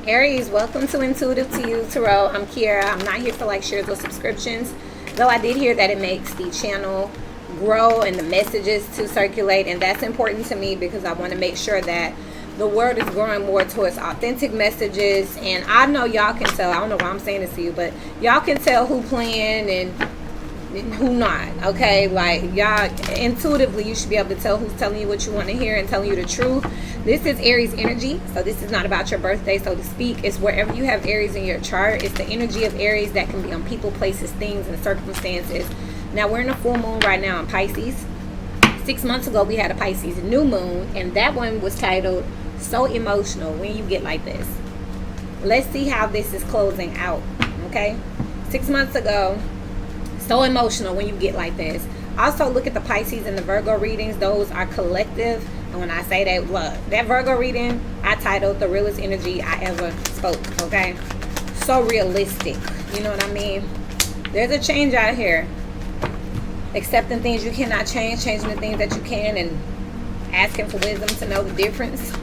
Aries, welcome to Intuitive to You Tarot. I'm Kiera. I'm not here for like shares or subscriptions, though I did hear that it makes the channel grow and the messages to circulate, and that's important to me because I want to make sure that the word is growing more towards authentic messages. And I know y'all can tell, I don't know why I'm saying this to you, but y'all can tell who playing and who not. Okay, like y'all intuitively you should be able to tell who's telling you what you want to hear and telling you the truth. This is Aries energy, so this is not about your birthday, so to speak. It's wherever you have Aries in your chart. It's the energy of Aries that can be on people, places, things, and circumstances. Now we're in a full moon right now in Pisces. 6 months ago we had a Pisces new moon, and that one was titled So Emotional When You Get Like This. Let's see how this is closing out. Okay, 6 months ago, so emotional when you get like this. Also look at the Pisces and the Virgo readings. Those are collective. And when I say that, look, that Virgo reading I titled The Realest Energy I Ever Spoke. Okay, so realistic, you know what I mean? There's a change out here. Accepting things you cannot change, changing the things that you can, and asking for wisdom to know the difference.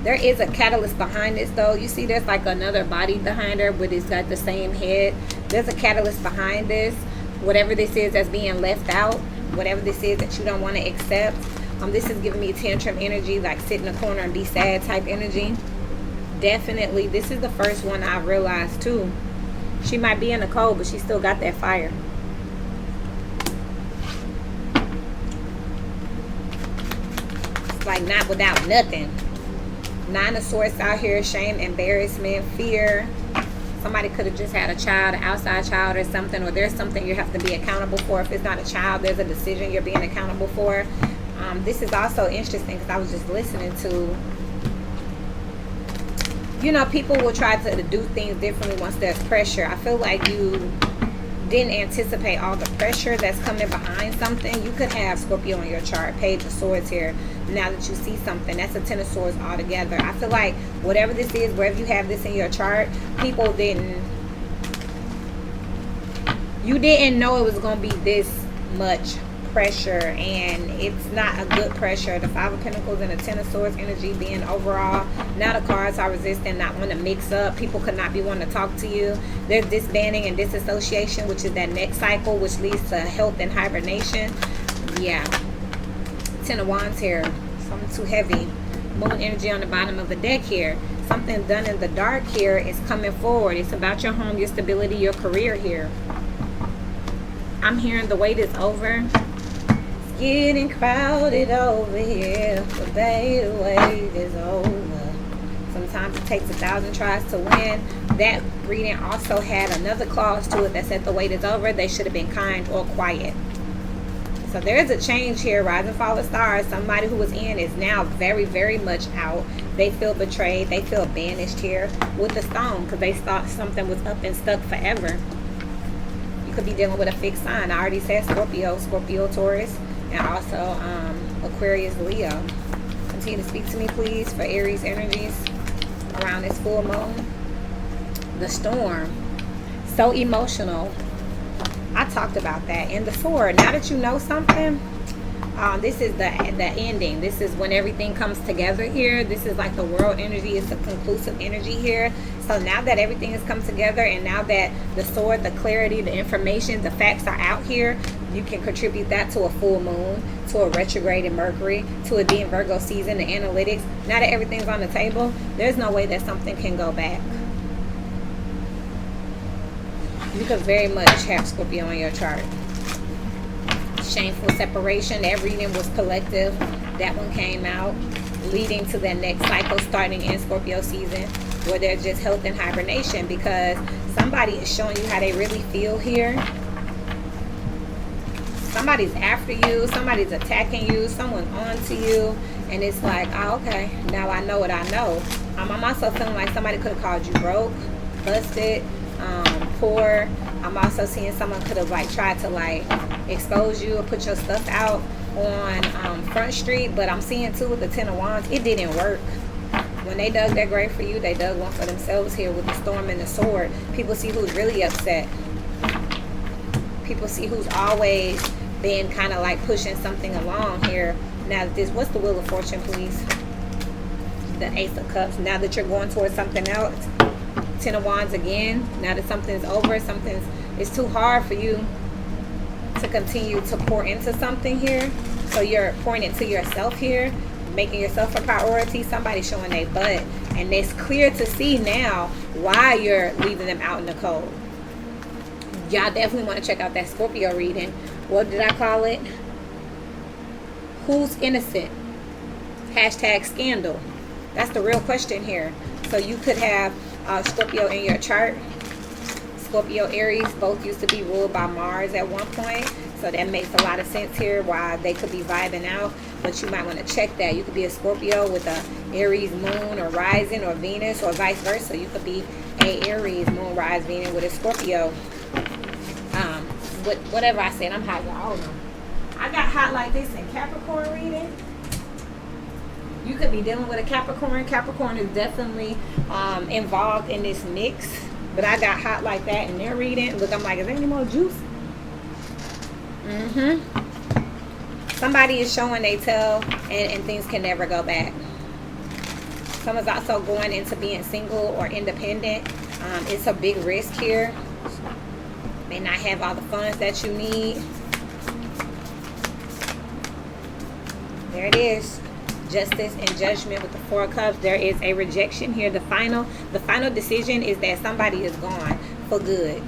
There is a catalyst behind this, though. You see there's like another body behind her, but it's got the same head. There's a catalyst behind this. Whatever this is that's being left out, whatever this is that you don't want to accept. This is giving me tantrum energy, like sit in a corner and be sad type energy. Definitely, this is the first one I've realized too. She might be in the cold, but she still got that fire. It's like not without nothing. Nine of Swords out here, shame, embarrassment, fear. Somebody could have just had a child, an outside child or something, or there's something you have to be accountable for. If it's not a child, there's a decision you're being accountable for. This is also interesting because I was just listening to, you know, people will try to do things differently once there's pressure. I feel like you didn't anticipate all the pressure that's coming behind something. You could have Scorpio on your chart, Page of Swords here. Now that you see something, that's a Ten of Swords altogether. I feel like whatever this is, wherever you have this in your chart, people you didn't know it was going to be this much pressure, and it's not a good pressure. The Five of Pentacles and the Ten of Swords energy being overall. Now the cards are resistant, not want to mix up. People could not be wanting to talk to you. There's disbanding and disassociation, which is that next cycle, which leads to health and hibernation. Yeah. Ten of Wands here. Something too heavy. Moon energy on the bottom of the deck here. Something done in the dark here is coming forward. It's about your home, your stability, your career here. I'm hearing the wait is over. Getting crowded over here, but baby, the wait is over. Sometimes it takes 1,000 tries to win. That reading also had another clause to it that said the wait is over. They should have been kind or quiet. So there is a change here. Rise and fall of stars. Somebody who was in is now very, very much out. They feel betrayed. They feel banished here with the stone because they thought something was up and stuck forever. You could be dealing with a fixed sign. I already said Scorpio, Taurus, and also Aquarius, Leo. Continue to speak to me, please, for Aries energies around this full moon. The storm. So emotional. I talked about that. And the sword. Now that you know something, this is the ending. This is when everything comes together here. This is like the world energy. It's a conclusive energy here. So now that everything has come together, and now that the sword, the clarity, the information, the facts are out here, you can contribute that to a full moon, to a retrograde Mercury, to a D in Virgo season, the analytics. Now that everything's on the table, there's no way that something can go back. You could very much have Scorpio on your chart. Shameful separation. That reading was collective. That one came out, leading to the next cycle starting in Scorpio season, where there's just health and hibernation, because somebody is showing you how they really feel here. Somebody's after you, somebody's attacking you, someone's on to you, and it's like, oh, okay, now I know what I know. I'm also feeling like somebody could have called you broke, busted, poor. I'm also seeing someone could have like tried to like expose you or put your stuff out on Front Street, but I'm seeing too with the Ten of Wands, it didn't work. When they dug their grave for you, they dug one for themselves here with the storm and the sword. People see who's really upset. People see who's always been kind of like pushing something along here. Now this, what's the Wheel of Fortune, please? the Ace of Cups. Now that you're going towards something else, Ten of Wands again. Now that something's over, it's too hard for you to continue to pour into something here. So you're pouring into yourself here, making yourself a priority. Somebody's showing their butt, and it's clear to see now why you're leaving them out in the cold. Y'all definitely want to check out that Scorpio reading. What did I call it? Who's innocent? Hashtag scandal. That's the real question here. So you could have Scorpio in your chart. Scorpio, Aries both used to be ruled by Mars at one point. So that makes a lot of sense here why they could be vibing out. But you might want to check that. You could be a Scorpio with a Aries moon or rising, or Venus, or vice versa. You could be a Aries moon, rise, Venus with a Scorpio. Whatever I said, I'm hot, y'all. I don't know. I got hot like this in Capricorn reading. You could be dealing with a Capricorn. Capricorn is definitely involved in this mix. But I got hot like that in their reading. Look, I'm like, is there any more juice? Somebody is showing they tell, and things can never go back. Someone's also going into being single or independent. It's a big risk here. May not have all the funds that you need. There it is. Justice and judgment with the Four of Cups. There is a rejection here. The final decision is that somebody is gone for good.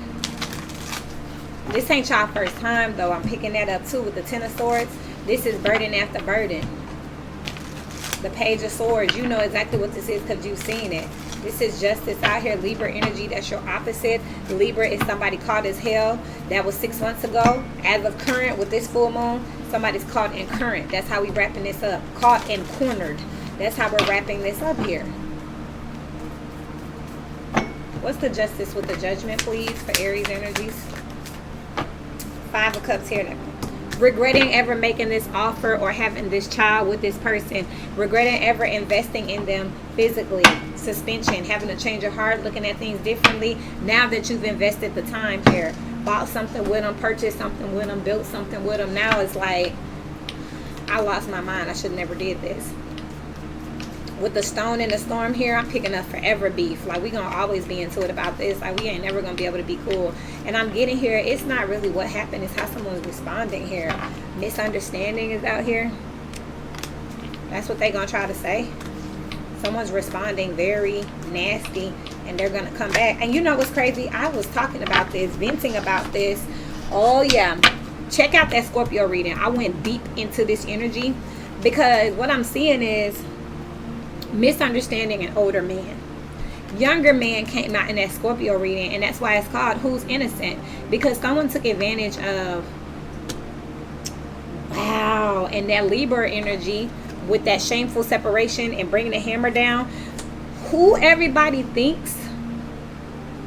This ain't y'all first time though. I'm picking that up too with the Ten of Swords. This is burden after burden. The Page of Swords. You know exactly what this is because you've seen it. This is justice out here. Libra energy, that's your opposite. Libra is somebody caught as hell. That was 6 months ago. As of current, with this full moon, somebody's caught in current. That's how we wrapping this up. Caught and cornered. That's how we're wrapping this up here. What's the justice with the judgment, please, for Aries energies? Five of Cups here. Regretting ever making this offer or having this child with this person. Regretting ever investing in them physically. Suspension. Having to change your heart. Looking at things differently. Now that you've invested the time here. Bought something with them. Purchased something with them. Built something with them. Now it's like, I lost my mind. I should never did this. With the Stone in the Storm here, I'm picking up forever beef. Like, we gonna always be into it about this. Like, we ain't never gonna be able to be cool. And I'm getting here, it's not really what happened, it's how someone's responding here. Misunderstanding is out here. That's what they gonna try to say. Someone's responding very nasty, and they're gonna come back. And you know what's crazy? I was talking about this, venting about this. Oh yeah, check out that Scorpio reading. I went deep into this energy because what I'm seeing is misunderstanding an older man. Younger man came out in that Scorpio reading, and that's why it's called Who's Innocent, because someone took advantage of, wow, and that Libra energy with that shameful separation and bringing the hammer down. Who everybody thinks,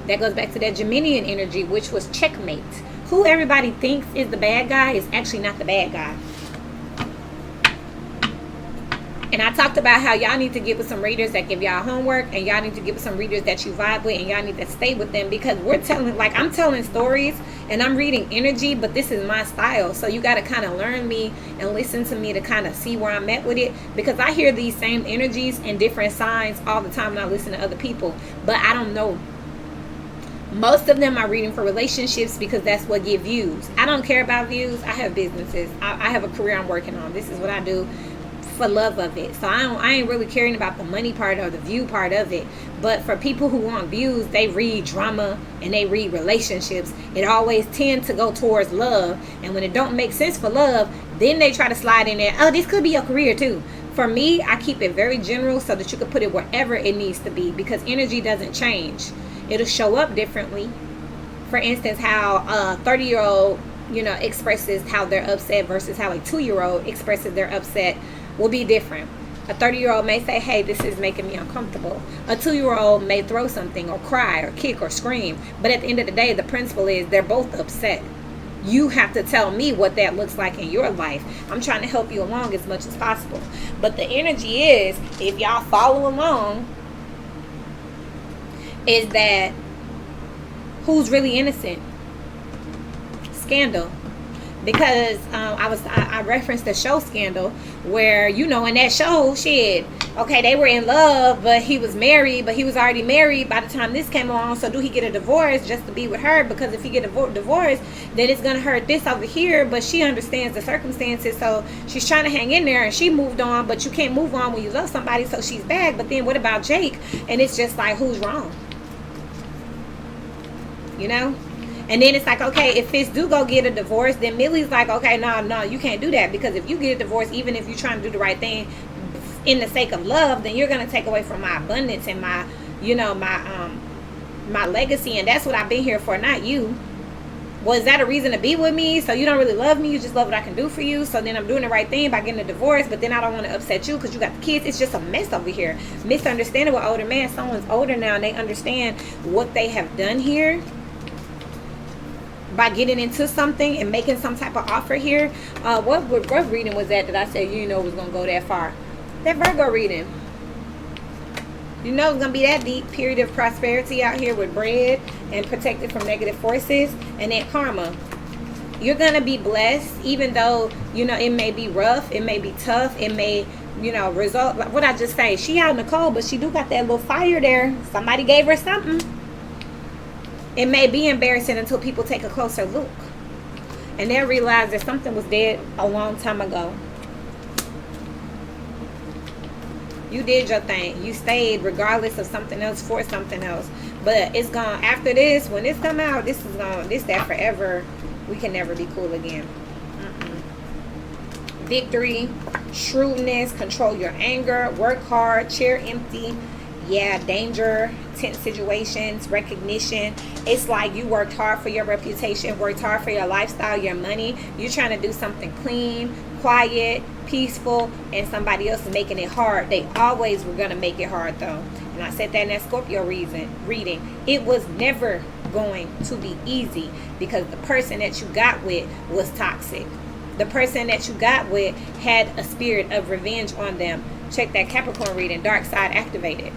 that goes back to that Geminian energy, which was checkmate. Who everybody thinks is the bad guy is actually not the bad guy. And I talked about how y'all need to get with some readers that give y'all homework, and y'all need to get with some readers that you vibe with, and y'all need to stay with them, because we're telling, like, I'm telling stories and I'm reading energy, but this is my style. So you got to kind of learn me and listen to me to kind of see where I'm at with it, because I hear these same energies in different signs all the time, and I listen to other people, but I don't know. Most of them are reading for relationships because that's what get views. I don't care about views. I have businesses. I have a career I'm working on. This is what I do for love of it. So I ain't really caring about the money part or the view part of it. But for people who want views, they read drama and they read relationships. It always tends to go towards love. And when it don't make sense for love, then they try to slide in there. Oh, this could be your career too. For me, I keep it very general so that you can put it wherever it needs to be, because energy doesn't change. It'll show up differently. For instance, how a 30-year-old, expresses how they're upset versus how a 2-year-old expresses their upset will be different. A 30-year-old may say, hey, this is making me uncomfortable. A 2-year-old may throw something or cry or kick or scream. But at the end of the day, the principle is they're both upset. You have to tell me what that looks like in your life. I'm trying to help you along as much as possible. But the energy is, if y'all follow along, is that who's really innocent? Scandal. because I referenced the show Scandal, where, you know, in that show, shit, okay, they were in love, but he was married, but he was already married by the time this came along. So do he get a divorce just to be with her? Because if he get a divorce, then it's gonna hurt this over here. But she understands the circumstances, so she's trying to hang in there, and she moved on. But you can't move on when you love somebody, so she's back. But then what about Jake? And it's just like, who's wrong? You know? And then it's like, okay, if Fitz do go get a divorce, then Millie's like, okay, no, you can't do that, because if you get a divorce, even if you're trying to do the right thing in the sake of love, then you're gonna take away from my abundance and my, you know, my legacy, and that's what I've been here for, not you. Well, is that a reason to be with me? So you don't really love me, you just love what I can do for you. So then I'm doing the right thing by getting a divorce, but then I don't want to upset you because you got the kids. It's just a mess over here. Misunderstanding with older man. Someone's older now and they understand what they have done here by getting into something and making some type of offer here. What reading was that I said, you know, was going to go that far? That Virgo reading. You know it's going to be that deep. Period of prosperity out here with bread and protected from negative forces. And then karma. You're going to be blessed, even though, you know, it may be rough. It may be tough. It may, you know, result. Like what I just say, she out in the cold, but she do got that little fire there. Somebody gave her something. It may be embarrassing until people take a closer look. And they'll realize that something was dead a long time ago. You did your thing. You stayed regardless of something else for something else. But it's gone. After this, when this come out, this is gone. This, that forever. We can never be cool again. Victory, shrewdness, control your anger, work hard, chair empty. Yeah, danger, tense situations, recognition. It's like you worked hard for your reputation, worked hard for your lifestyle, your money. You're trying to do something clean, quiet, peaceful, and somebody else is making it hard. They always were going to make it hard, though. And I said that in that Scorpio reading. It was never going to be easy because the person that you got with was toxic. The person that you got with had a spirit of revenge on them. Check that Capricorn reading, dark side activated.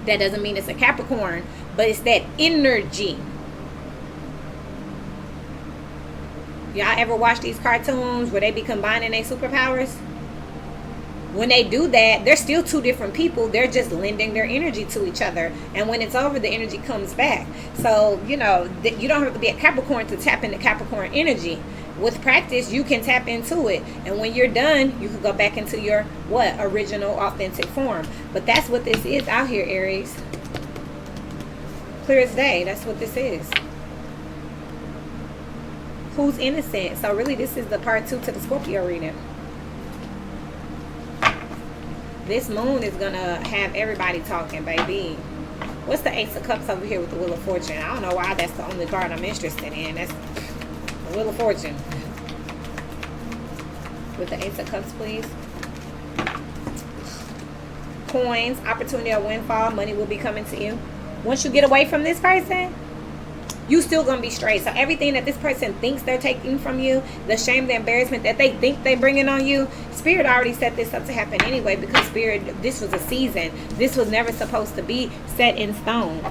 That doesn't mean it's a Capricorn, but it's that energy. Y'all ever watch these cartoons where they be combining their superpowers? When they do that, they're still two different people. They're just lending their energy to each other. And when it's over, the energy comes back. So, you know, you don't have to be a Capricorn to tap into Capricorn energy. With practice, you can tap into it. And when you're done, you can go back into your, original, authentic form. But that's what this is out here, Aries. Clear as day. That's what this is. Who's innocent? So really, this is the part 2 to the Scorpio reading. This moon is going to have everybody talking, baby. What's the Ace of Cups over here with the Wheel of Fortune? I don't know why that's the only card I'm interested in. That's the Wheel of Fortune. With the Ace of Cups, please. Coins, opportunity or windfall. Money will be coming to you. Once you get away from this person, you still gonna be straight. So everything that this person thinks they're taking from you, the shame, the embarrassment that they think they're bringing on you, Spirit already set this up to happen anyway, because Spirit, this was a season. This was never supposed to be set in stone.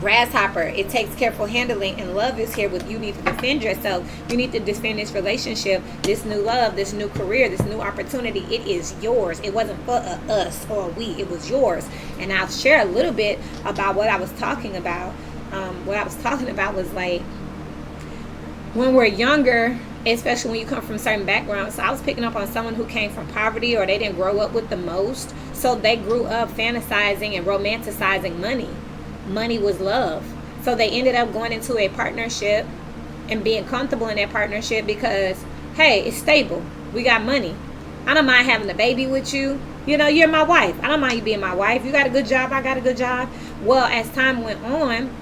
Grasshopper, it takes careful handling, and love is here with you need to defend yourself. You need to defend this relationship, this new love, this new career, this new opportunity. It is yours. It wasn't for us or we. It was yours. And I'll share a little bit about what I was talking about. What I was talking about was like when we're younger, especially when you come from certain backgrounds. So I was picking up on someone who came from poverty, or they didn't grow up with the most. So they grew up fantasizing and romanticizing money. Money was love. So they ended up going into a partnership and being comfortable in that partnership because, hey, it's stable. We got money. I don't mind having a baby with you. You know, you're my wife. I don't mind you being my wife. You got a good job. I got a good job. Well, as time went on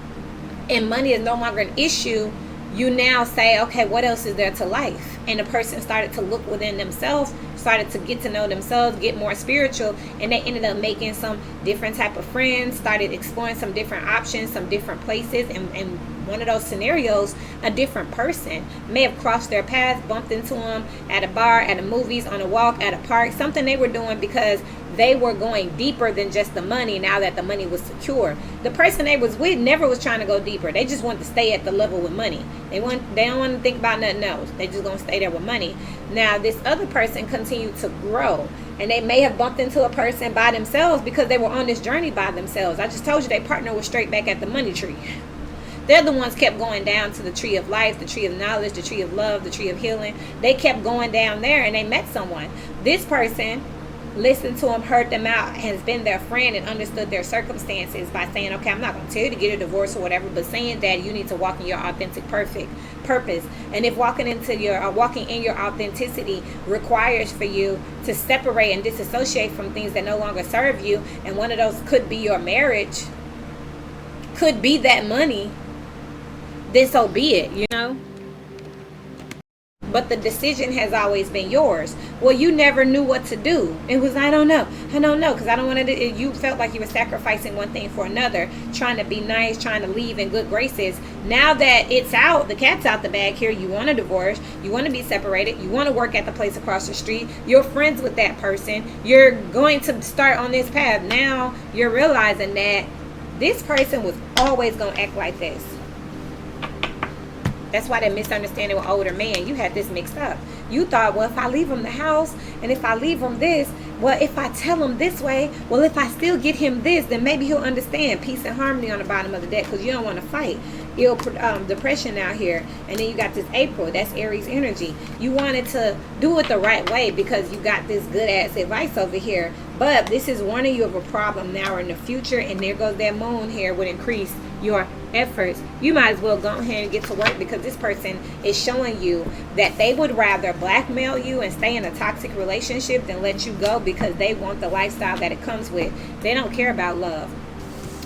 and money is no longer an issue, you now say, okay, what else is there to life? And the person started to look within themselves, started to get to know themselves, get more spiritual, and they ended up making some different type of friends, started exploring some different options, some different places, and one of those scenarios, a different person may have crossed their path, bumped into them at a bar, at the movies, on a walk, at a park, something they were doing because they were going deeper than just the money now that the money was secure. The person they was with never was trying to go deeper. They just wanted to stay at the level with money. They don't want to think about nothing else. They just gonna stay there with money. Now this other person continued to grow, and they may have bumped into a person by themselves because they were on this journey by themselves. I just told you they partner was straight back at the money tree. They're the ones kept going down to the tree of life, the tree of knowledge, the tree of love, the tree of healing. They kept going down there and they met someone. This person listened to them, heard them out, has been their friend and understood their circumstances by saying, okay, I'm not going to tell you to get a divorce or whatever, but saying that you need to walk in your authentic perfect purpose. And if walking in your authenticity requires for you to separate and disassociate from things that no longer serve you, and one of those could be your marriage, could be that money, then so be it, you know. But the decision has always been yours. Well, you never knew what to do. It was, I don't know, because I don't want to. You felt like you were sacrificing one thing for another, trying to be nice, trying to leave in good graces. Now that it's out, the cat's out the bag here, you want a divorce, you want to be separated, you want to work at the place across the street, you're friends with that person, you're going to start on this path. Now you're realizing that this person was always going to act like this. That's why that misunderstanding with older man, you had this mixed up. You thought, well, if I leave him the house, and if I leave him this, well, if I tell him this way, well, if I still get him this, then maybe he'll understand. Peace and harmony on the bottom of the deck, because you don't want to fight. Depression out here. And then you got this April, that's Aries energy. You wanted to do it the right way because you got this good ass advice over here. But this is warning you of a problem now or in the future, and there goes that moon here would increase your efforts. You might as well go ahead and get to work, because this person is showing you that they would rather blackmail you and stay in a toxic relationship than let you go, because they want the lifestyle that it comes with. They don't care about love.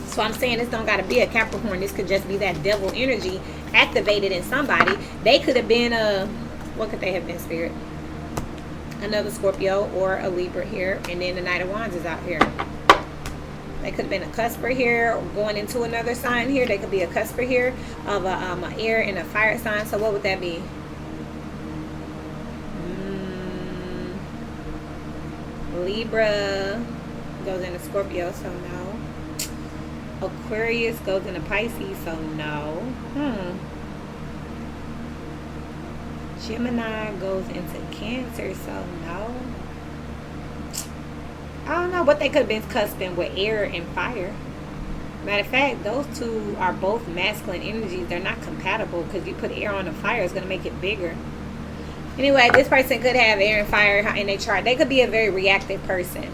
So I'm saying this don't got to be a Capricorn. This could just be that devil energy activated in somebody. They could have been what could they have been, Spirit? Another Scorpio or a Libra here, and then the Knight of Wands is out here. They could have been a cusper here, or going into another sign here. They could be a cusper here of a air and a fire sign. So what would that be? Libra goes into Scorpio, so no. Aquarius goes into Pisces, so no. Gemini goes into Cancer, so no. I don't know what they could have been cusping with air and fire. Matter of fact, those two are both masculine energies. They're not compatible, because you put air on the fire, it's going to make it bigger. Anyway, this person could have air and fire in their chart. They could be a very reactive person.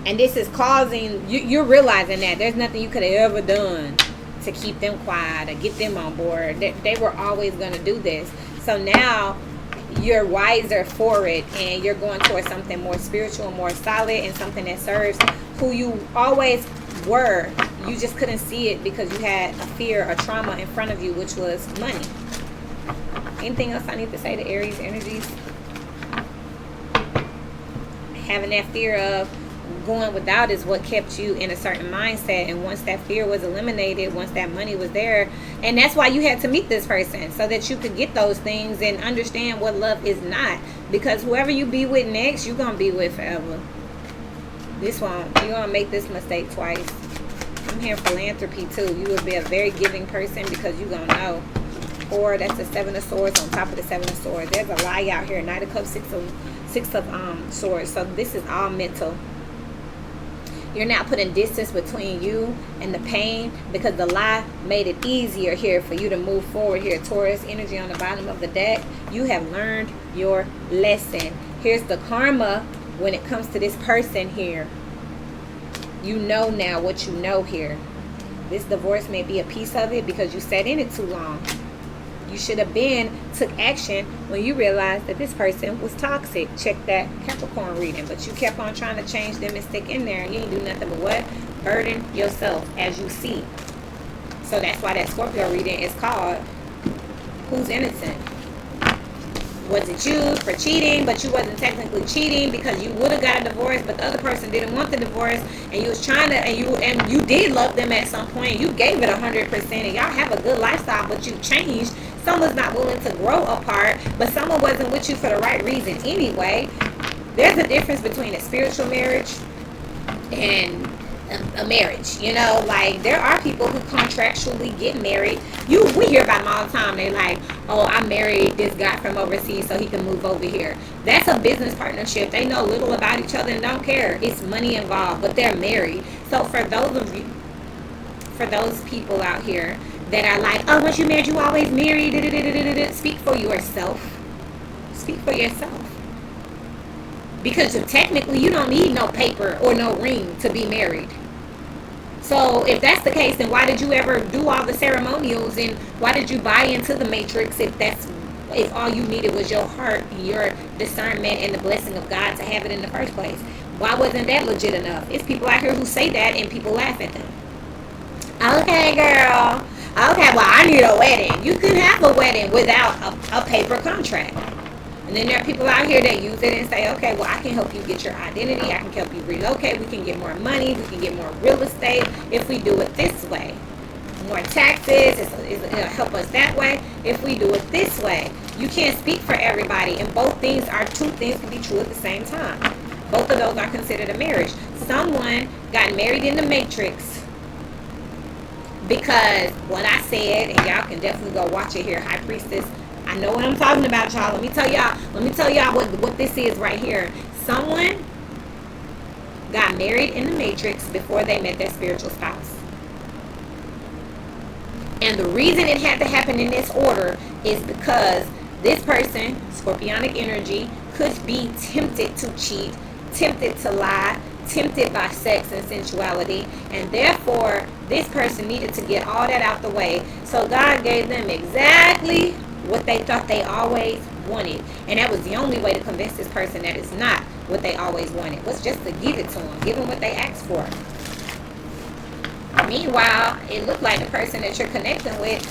And this is causing, you're realizing that there's nothing you could have ever done to keep them quiet or get them on board. They were always going to do this. So now you're wiser for it, and you're going towards something more spiritual, more solid, and something that serves who you always were. You just couldn't see it because you had a fear, a trauma in front of you, which was money. Anything else I need to say to Aries energies? Having that fear of going without is what kept you in a certain mindset, and once that fear was eliminated, once that money was there, and that's why you had to meet this person, so that you could get those things and understand what love is not, because whoever you be with next, you're gonna be with forever. You're gonna make this mistake twice. I'm hearing philanthropy too. You will be a very giving person, because you're gonna know. Or that's the Seven of Swords on top of the Seven of Swords. There's a lie out here. Knight of Cups, Six of Swords. So this is all mental. You're now putting distance between you and the pain, because the lie made it easier here for you to move forward here. Taurus energy on the bottom of the deck. You have learned your lesson. Here's the karma when it comes to this person here. You know now what you know here. This divorce may be a piece of it because you sat in it too long. You should have took action when you realized that this person was toxic. Check that Capricorn reading. But you kept on trying to change them and stick in there, and you ain't do nothing but what? Burden yourself as you see. So that's why that Scorpio reading is called Who's Innocent? Was it you for cheating, but you wasn't technically cheating because you would have got a divorce, but the other person didn't want the divorce, and you was trying to, and you did love them at some point. You gave it 100%, and y'all have a good lifestyle, but you changed. Someone's not willing to grow apart, but someone wasn't with you for the right reason anyway. There's a difference between a spiritual marriage and a marriage, you know. Like, there are people who contractually get married. We hear about them all the time. They're like, oh, I married this guy from overseas so he can move over here. That's a business partnership. They know little about each other and don't care. It's money involved, but they're married. So for those people out here that are like, oh, once you married, you always married, speak for yourself. Speak for yourself. Because technically you don't need no paper or no ring to be married. So if that's the case, then why did you ever do all the ceremonials, and why did you buy into the matrix if all you needed was your heart, your discernment, and the blessing of God to have it in the first place? Why wasn't that legit enough? It's people out here who say that and people laugh at them. Okay, girl. Okay, well, I need a wedding. You can have a wedding without a paper contract. And then there are people out here that use it and say, okay, well, I can help you get your identity. I can help you relocate. We can get more money. We can get more real estate if we do it this way. More taxes. It'll help us that way if we do it this way. You can't speak for everybody. And both things are two things can be true at the same time. Both of those are considered a marriage. Someone got married in the matrix because what I said, and y'all can definitely go watch it here, High Priestess. I know what I'm talking about, y'all. Let me tell y'all what this is right here. Someone got married in the matrix before they met their spiritual spouse. And the reason it had to happen in this order is because this person, Scorpionic energy, could be tempted to cheat, tempted to lie, tempted by sex and sensuality, and therefore this person needed to get all that out the way. So God gave them exactly what they thought they always wanted, and that was the only way to convince this person that it's not what they always wanted, was just to give it to them, give them what they asked for. Meanwhile, it looked like the person that you're connecting with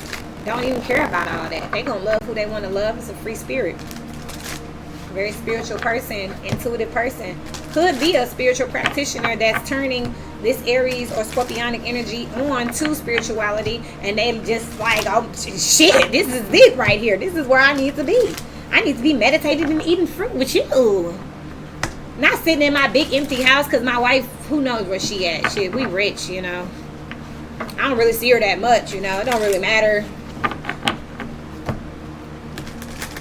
don't even care about all that. They're gonna love who they want to love. It's a free spirit. Very spiritual person, intuitive person, could be a spiritual practitioner that's turning this Aries or Scorpionic energy on to spirituality, and they just like, oh shit, this is it right here. This is where I need to be. I need to be meditating and eating fruit with you, not sitting in my big empty house because my wife, who knows where she at. Shit, we rich, you know. I don't really see her that much, you know. It don't really matter.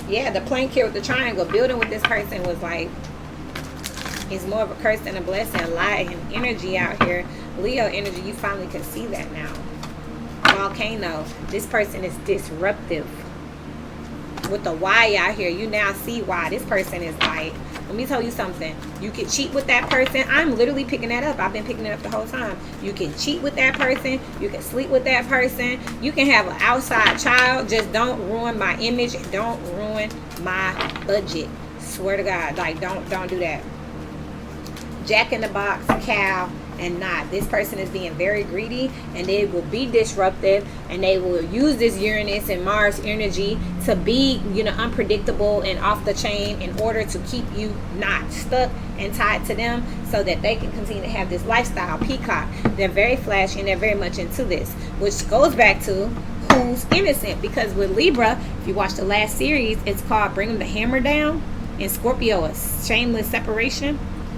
Yeah, the plank here with the triangle, building with this person was like, it's more of a curse than a blessing. Light and energy out here. Leo energy, you finally can see that now. Volcano, this person is disruptive. With the Y out here, you now see why this person is like, let me tell you something. You can cheat with that person. I'm literally picking that up. I've been picking it up the whole time. You can cheat with that person. You can sleep with that person. You can have an outside child. Just don't ruin my image. Don't ruin my budget. Swear to God. Like, don't do that. Jack in the box, cow, and not. This person is being very greedy, and they will be disruptive, and they will use this Uranus and Mars energy to be, you know, unpredictable and off the chain in order to keep you not stuck and tied to them, so that they can continue to have this lifestyle. Peacock, they're very flashy and they're very much into this, which goes back to who's innocent, because with Libra, if you watch the last series, it's called Bring the Hammer Down. In Scorpio, a shameless separation,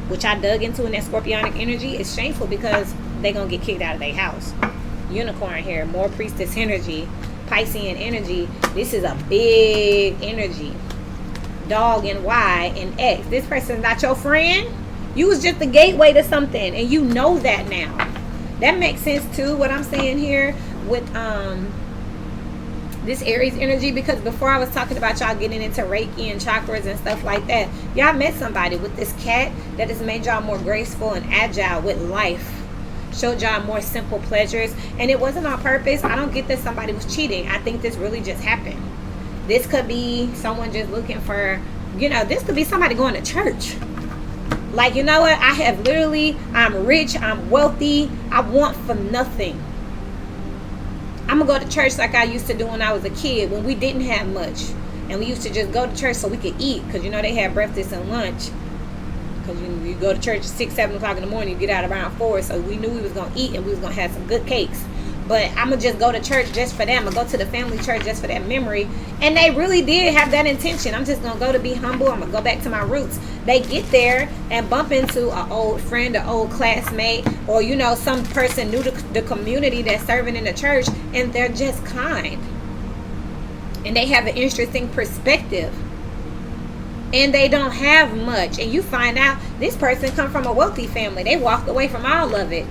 which I dug into in that Scorpionic energy. Is shameful because they're going to get kicked out of their house. Unicorn here, more priestess energy, Piscean energy. This is a big energy. Dog and Y and X. This person's not your friend. You was just the gateway to something, and you know that now. That makes sense too, what I'm saying here with this Aries energy, because before I was talking about y'all getting into Reiki and chakras and stuff like that, y'all met somebody with this cat that has made y'all more graceful and agile with life, showed y'all more simple pleasures, and it wasn't on purpose. I don't get that somebody was cheating. I think this really just happened. This could be someone just looking for, you know, this could be somebody going to church. Like, you know what, I'm rich, I'm wealthy, I want for nothing. I'm gonna go to church like I used to do when I was a kid, when we didn't have much. And we used to just go to church so we could eat, because you know they had breakfast and lunch. Because you go to church at 6, 7 o'clock in the morning, you get out around 4. So we knew we was going to eat and we was going to have some good cakes. But I'm going to just go to church just for them. I'm going to go to the family church just for that memory. And they really did have that intention. I'm just going to go to be humble. I'm going to go back to my roots. They get there and bump into an old friend, an old classmate, or, you know, some person new to the community that's serving in the church. And they're just kind. And they have an interesting perspective. And they don't have much. And you find out this person come from a wealthy family. They walked away from all of it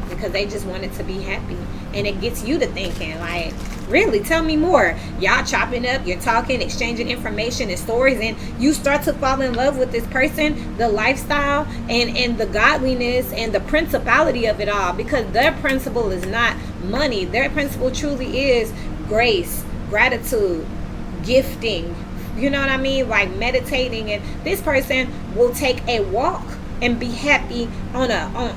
because they just wanted to be happy. And it gets you to thinking, like, really, tell me more. Y'all chopping up, you're talking, exchanging information and stories, and you start to fall in love with this person, the lifestyle, and the godliness and the principality of it all. Because their principle is not money. Their principle truly is grace, gratitude, gifting. You know what I mean? Like meditating. And this person will take a walk and be happy on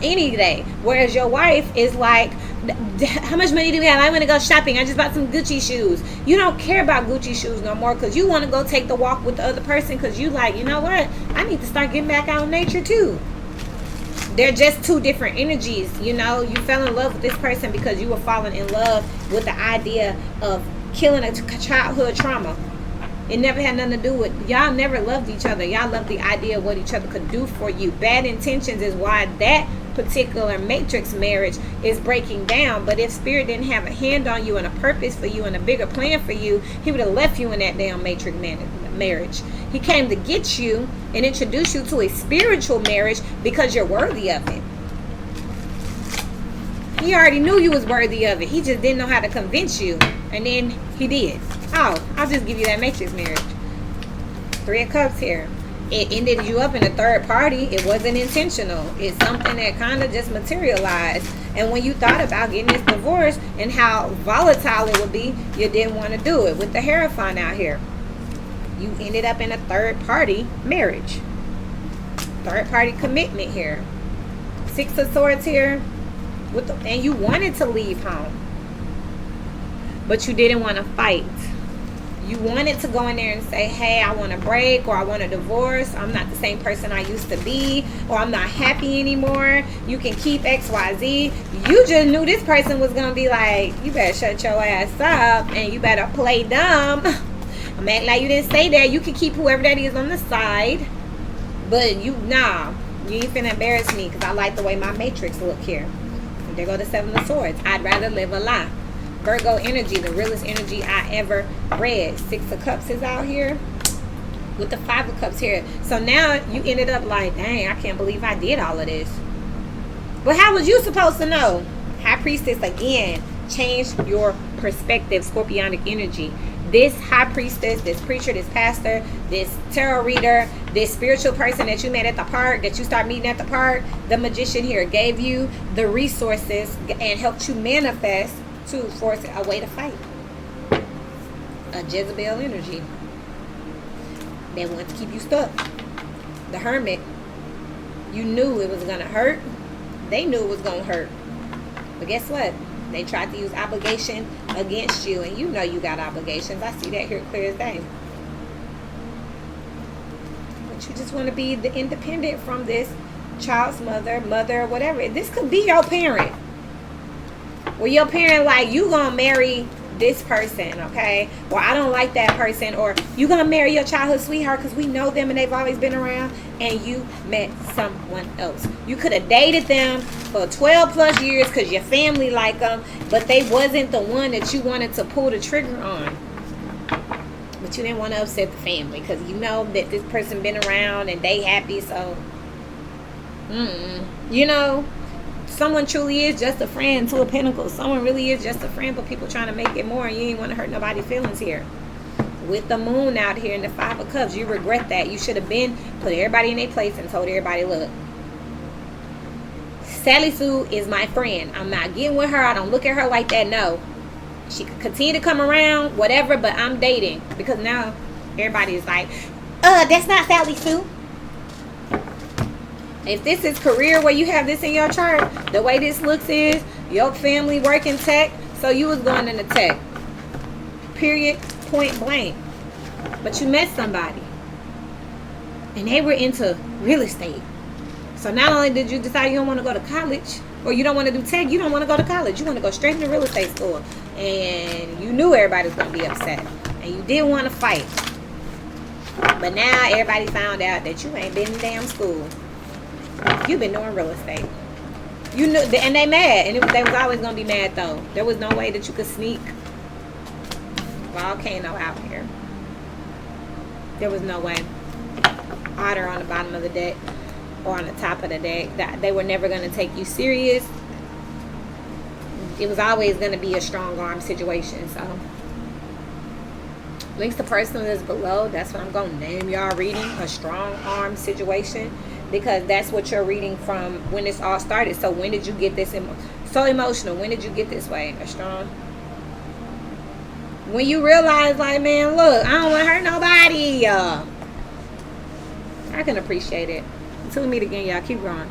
any day. Whereas your wife is like, how much money do we have? I want to go shopping. I just bought some Gucci shoes. You don't care about Gucci shoes no more because you want to go take the walk with the other person because you like, you know what? I need to start getting back out in nature too. They're just two different energies. You know, you fell in love with this person because you were falling in love with the idea of killing a childhood trauma. It never had nothing to do with, y'all never loved each other. Y'all loved the idea of what each other could do for you. Bad intentions is why that particular matrix marriage is breaking down. But if Spirit didn't have a hand on you and a purpose for you and a bigger plan for you, he would have left you in that damn matrix marriage. He came to get you and introduce you to a spiritual marriage because you're worthy of it. He already knew you was worthy of it. He just didn't know how to convince you. And then he did. Oh, I'll just give you that matrix marriage. 3 of Cups here. It ended you up in a third party. It wasn't intentional. It's something that kind of just materialized. And when you thought about getting this divorce and how volatile it would be, you didn't want to do it. With the Hierophant out here, you ended up in a third party marriage. Third party commitment here. 6 of Swords here. And you wanted to leave home. But you didn't want to fight. You wanted to go in there and say, hey, I want a break, or I want a divorce. I'm not the same person I used to be, or I'm not happy anymore. You can keep XYZ. You just knew this person was going to be like, you better shut your ass up and you better play dumb. I'm acting like you didn't say that. You can keep whoever that is on the side. But you ain't finna embarrass me because I like the way my matrix look here. And there go the 7 of Swords. I'd rather live a lie. Virgo energy, the realest energy I ever read. 6 of Cups is out here with the 5 of Cups here. So now you ended up like, dang, I can't believe I did all of this. But how was you supposed to know? High Priestess, again, change your perspective. Scorpionic energy. This High Priestess, this preacher, this pastor, this tarot reader, this spiritual person that you met at the park, that you start meeting at the park, the magician here gave you the resources and helped you manifest to force a way to fight. A Jezebel energy that wants to keep you stuck. The Hermit, you knew it was going to hurt. They knew it was going to hurt. But guess what? They tried to use obligation against you, and you know you got obligations. I see that here clear as day. But you just want to be the independent from this child's mother, whatever. This could be your parent. Well, your parent like, you gonna marry this person, okay? Well, I don't like that person. Or you gonna marry your childhood sweetheart because we know them and they've always been around, and you met someone else. You could have dated them for 12 plus years because your family like them, but they wasn't the one that you wanted to pull the trigger on. But you didn't want to upset the family because you know that this person been around and they happy, so you know, someone truly is just a friend. 2 of Pentacles. Someone really is just a friend, but people trying to make it more, and you ain't want to hurt nobody's feelings here. With the Moon out here in the 5 of Cups, you regret that. You should have been put everybody in their place and told everybody, look, Sally Sue is my friend. I'm not getting with her. I don't look at her like that. No. She could continue to come around, whatever, but I'm dating. Because now everybody is like, that's not Sally Sue. If this is career where you have this in your chart, the way this looks is your family work in tech, so you was going into tech. Period. Point blank. But you met somebody and they were into real estate. So not only did you decide you don't want to go to college, or you don't want to do tech, you don't want to go to college. You want to go straight to the real estate store. And you knew everybody was going to be upset. And you didn't want to fight. But now everybody found out that you ain't been in damn school. You've been doing real estate. You knew, and they mad. And they was always going to be mad though. There was no way that you could sneak volcano out here. There was no way. Otter on the bottom of the deck or on the top of the deck. That they were never going to take you serious. It was always going to be a strong arm situation. So links to personal is below. That's what I'm going to name y'all reading. A strong arm situation. Because that's what you're reading from when this all started. So when did you get this so emotional? When did you get this way? A strong. When you realize, like, man, look, I don't want to hurt nobody. I can appreciate it. Until we meet again, y'all. Keep growing.